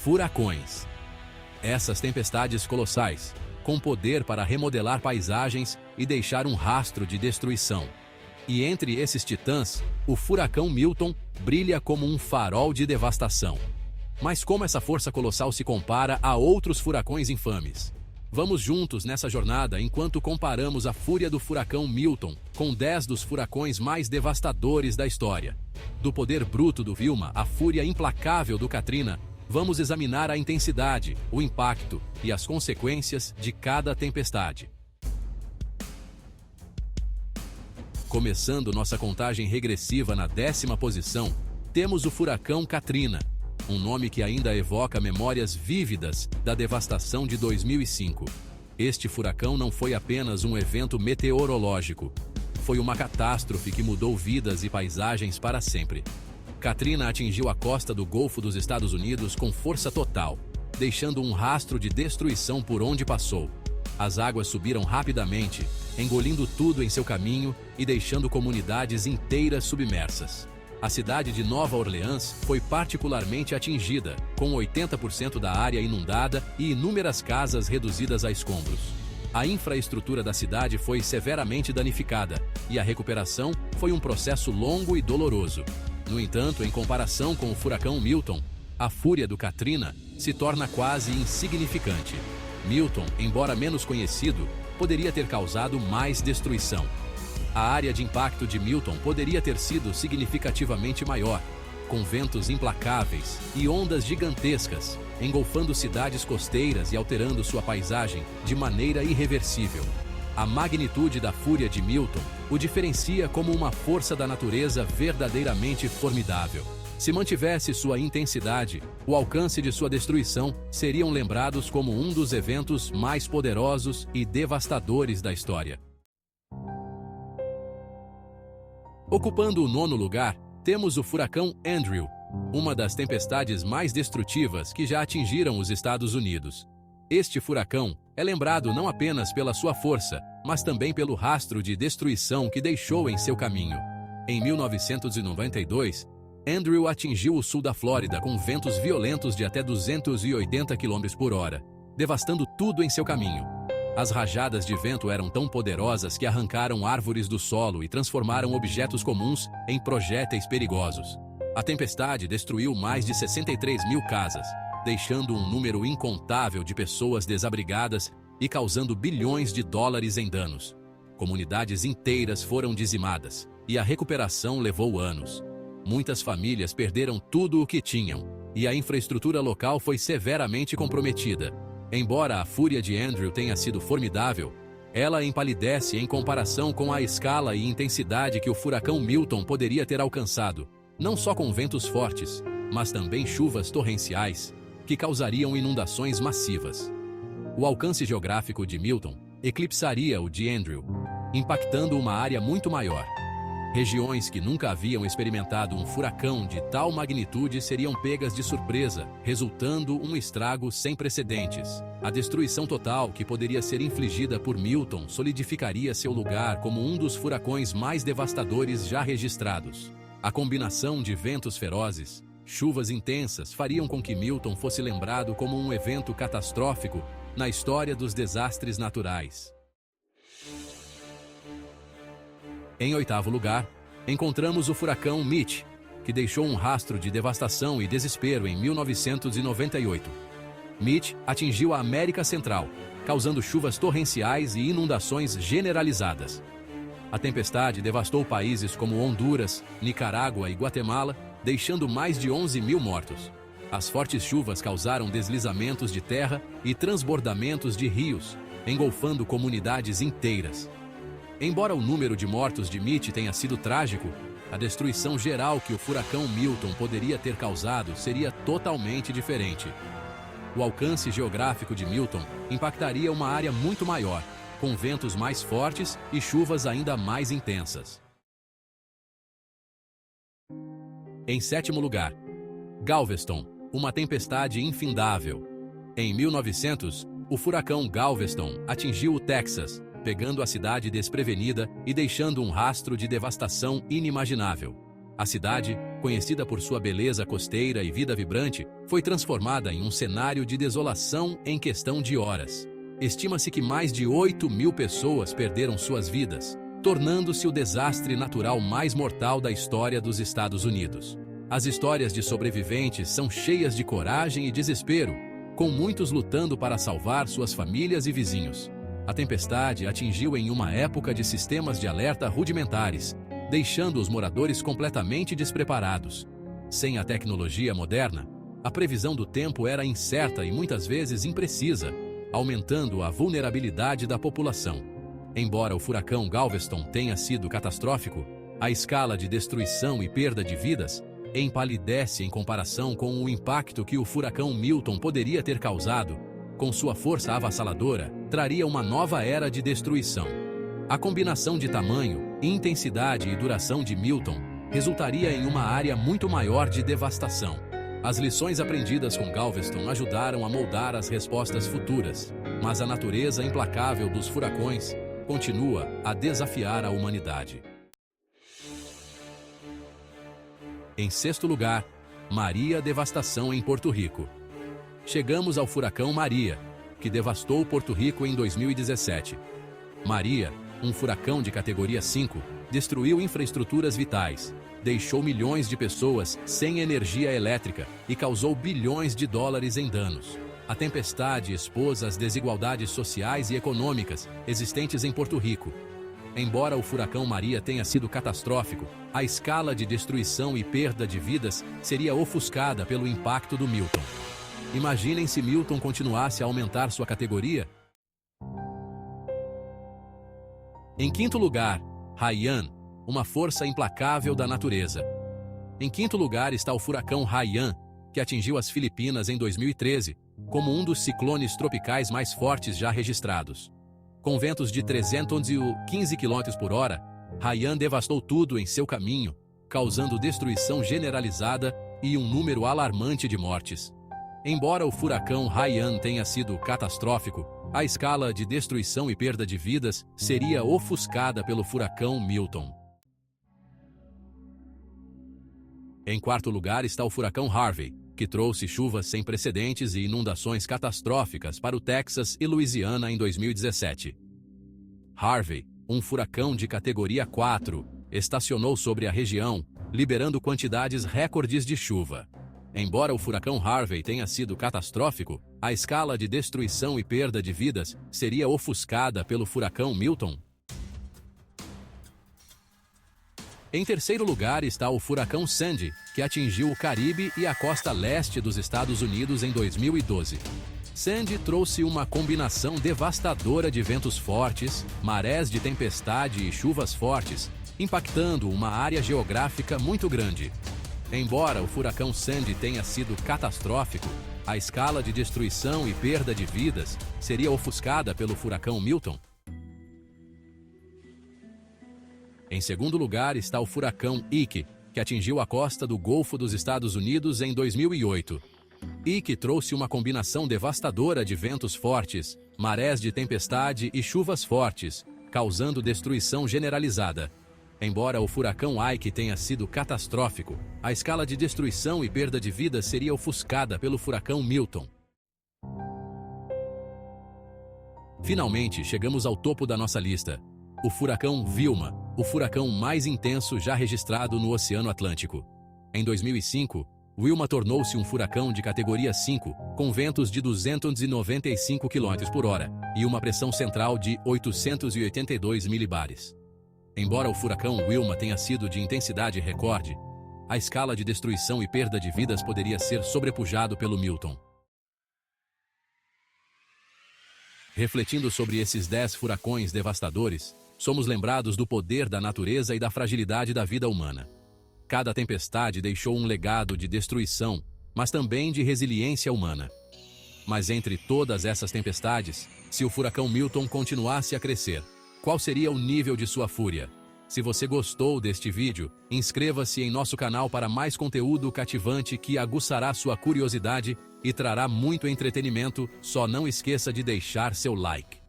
Furacões. Essas tempestades colossais, com poder para remodelar paisagens e deixar um rastro de destruição. E entre esses titãs, o furacão Milton brilha como um farol de devastação. Mas como essa força colossal se compara a outros furacões infames? Vamos juntos nessa jornada enquanto comparamos a fúria do furacão Milton com 10 dos furacões mais devastadores da história. Do poder bruto do Vilma à fúria implacável do Katrina, vamos examinar a intensidade, o impacto e as consequências de cada tempestade. Começando nossa contagem regressiva na 10ª posição, temos o furacão Katrina, um nome que ainda evoca memórias vívidas da devastação de 2005. Este furacão não foi apenas um evento meteorológico, foi uma catástrofe que mudou vidas e paisagens para sempre. Katrina atingiu a costa do Golfo dos Estados Unidos com força total, deixando um rastro de destruição por onde passou. As águas subiram rapidamente, engolindo tudo em seu caminho e deixando comunidades inteiras submersas. A cidade de Nova Orleans foi particularmente atingida, com 80% da área inundada e inúmeras casas reduzidas a escombros. A infraestrutura da cidade foi severamente danificada, e a recuperação foi um processo longo e doloroso. No entanto, em comparação com o furacão Milton, a fúria do Katrina se torna quase insignificante. Milton, embora menos conhecido, poderia ter causado mais destruição. A área de impacto de Milton poderia ter sido significativamente maior, com ventos implacáveis e ondas gigantescas, engolfando cidades costeiras e alterando sua paisagem de maneira irreversível. A magnitude da fúria de Milton o diferencia como uma força da natureza verdadeiramente formidável. Se mantivesse sua intensidade, o alcance de sua destruição seriam lembrados como um dos eventos mais poderosos e devastadores da história. Ocupando o 9º lugar, temos o furacão Andrew, uma das tempestades mais destrutivas que já atingiram os Estados Unidos. Este furacão é lembrado não apenas pela sua força, mas também pelo rastro de destruição que deixou em seu caminho. Em 1992, Andrew atingiu o sul da Flórida com ventos violentos de até 280 km/h, devastando tudo em seu caminho. As rajadas de vento eram tão poderosas que arrancaram árvores do solo e transformaram objetos comuns em projéteis perigosos. A tempestade destruiu mais de 63 mil casas, deixando um número incontável de pessoas desabrigadas e causando bilhões de dólares em danos. Comunidades inteiras foram dizimadas, e a recuperação levou anos. Muitas famílias perderam tudo o que tinham, e a infraestrutura local foi severamente comprometida. Embora a fúria de Andrew tenha sido formidável, ela empalidece em comparação com a escala e intensidade que o furacão Milton poderia ter alcançado, não só com ventos fortes, mas também chuvas torrenciais, que causariam inundações massivas. O alcance geográfico de Milton eclipsaria o de Andrew, impactando uma área muito maior. Regiões que nunca haviam experimentado um furacão de tal magnitude seriam pegas de surpresa, resultando um estrago sem precedentes. A destruição total que poderia ser infligida por Milton solidificaria seu lugar como um dos furacões mais devastadores já registrados. A combinação de ventos ferozes, chuvas intensas fariam com que Milton fosse lembrado como um evento catastrófico na história dos desastres naturais. Em 8º lugar, encontramos o furacão Mitch, que deixou um rastro de devastação e desespero em 1998. Mitch atingiu a América Central, causando chuvas torrenciais e inundações generalizadas. A tempestade devastou países como Honduras, Nicarágua e Guatemala, deixando mais de 11 mil mortos. As fortes chuvas causaram deslizamentos de terra e transbordamentos de rios, engolfando comunidades inteiras. Embora o número de mortos de Mitch tenha sido trágico, a destruição geral que o furacão Milton poderia ter causado seria totalmente diferente. O alcance geográfico de Milton impactaria uma área muito maior, com ventos mais fortes e chuvas ainda mais intensas. Em 7º lugar, Galveston, uma tempestade infindável. Em 1900, o furacão Galveston atingiu o Texas, pegando a cidade desprevenida e deixando um rastro de devastação inimaginável. A cidade, conhecida por sua beleza costeira e vida vibrante, foi transformada em um cenário de desolação em questão de horas. Estima-se que mais de 8.000 pessoas perderam suas vidas, tornando-se o desastre natural mais mortal da história dos Estados Unidos. As histórias de sobreviventes são cheias de coragem e desespero, com muitos lutando para salvar suas famílias e vizinhos. A tempestade atingiu em uma época de sistemas de alerta rudimentares, deixando os moradores completamente despreparados. Sem a tecnologia moderna, a previsão do tempo era incerta e muitas vezes imprecisa, aumentando a vulnerabilidade da população. Embora o furacão Galveston tenha sido catastrófico, a escala de destruição e perda de vidas empalidece em comparação com o impacto que o furacão Milton poderia ter causado. Com sua força avassaladora, traria uma nova era de destruição. A combinação de tamanho, intensidade e duração de Milton resultaria em uma área muito maior de devastação. As lições aprendidas com Galveston ajudaram a moldar as respostas futuras, mas a natureza implacável dos furacões continua a desafiar a humanidade. Em sexto lugar, Maria, devastação em Porto Rico. Chegamos ao furacão Maria, que devastou Porto Rico em 2017. Maria, um furacão de categoria 5, destruiu infraestruturas vitais, deixou milhões de pessoas sem energia elétrica e causou bilhões de dólares em danos. A tempestade expôs as desigualdades sociais e econômicas existentes em Porto Rico. Embora o furacão Maria tenha sido catastrófico, a escala de destruição e perda de vidas seria ofuscada pelo impacto do Milton. Imaginem se Milton continuasse a aumentar sua categoria. Em quinto lugar, Haiyan, uma força implacável da natureza. Em quinto lugar está o furacão Haiyan, que atingiu as Filipinas em 2013, como um dos ciclones tropicais mais fortes já registrados. Com ventos de 315 km por hora, Haiyan devastou tudo em seu caminho, causando destruição generalizada e um número alarmante de mortes. Embora o furacão Haiyan tenha sido catastrófico, a escala de destruição e perda de vidas seria ofuscada pelo furacão Milton. Em quarto lugar está o furacão Harvey, que trouxe chuvas sem precedentes e inundações catastróficas para o Texas e Louisiana em 2017. Harvey, um furacão de categoria 4, estacionou sobre a região, liberando quantidades recordes de chuva. Embora o furacão Harvey tenha sido catastrófico, a escala de destruição e perda de vidas seria ofuscada pelo furacão Milton. Em terceiro lugar está o furacão Sandy, que atingiu o Caribe e a costa leste dos Estados Unidos em 2012. Sandy trouxe uma combinação devastadora de ventos fortes, marés de tempestade e chuvas fortes, impactando uma área geográfica muito grande. Embora o furacão Sandy tenha sido catastrófico, a escala de destruição e perda de vidas seria ofuscada pelo furacão Milton. Em segundo lugar está o furacão Ike, que atingiu a costa do Golfo dos Estados Unidos em 2008. Ike trouxe uma combinação devastadora de ventos fortes, marés de tempestade e chuvas fortes, causando destruição generalizada. Embora o furacão Ike tenha sido catastrófico, a escala de destruição e perda de vidas seria ofuscada pelo furacão Milton. Finalmente, chegamos ao topo da nossa lista. O furacão Vilma, o furacão mais intenso já registrado no Oceano Atlântico. Em 2005, Wilma tornou-se um furacão de categoria 5, com ventos de 295 km por hora e uma pressão central de 882 milibares. Embora o furacão Wilma tenha sido de intensidade recorde, a escala de destruição e perda de vidas poderia ser sobrepujado pelo Milton. Refletindo sobre esses 10 furacões devastadores, somos lembrados do poder da natureza e da fragilidade da vida humana. Cada tempestade deixou um legado de destruição, mas também de resiliência humana. Mas entre todas essas tempestades, se o furacão Milton continuasse a crescer, qual seria o nível de sua fúria? Se você gostou deste vídeo, inscreva-se em nosso canal para mais conteúdo cativante que aguçará sua curiosidade e trará muito entretenimento. Só não esqueça de deixar seu like.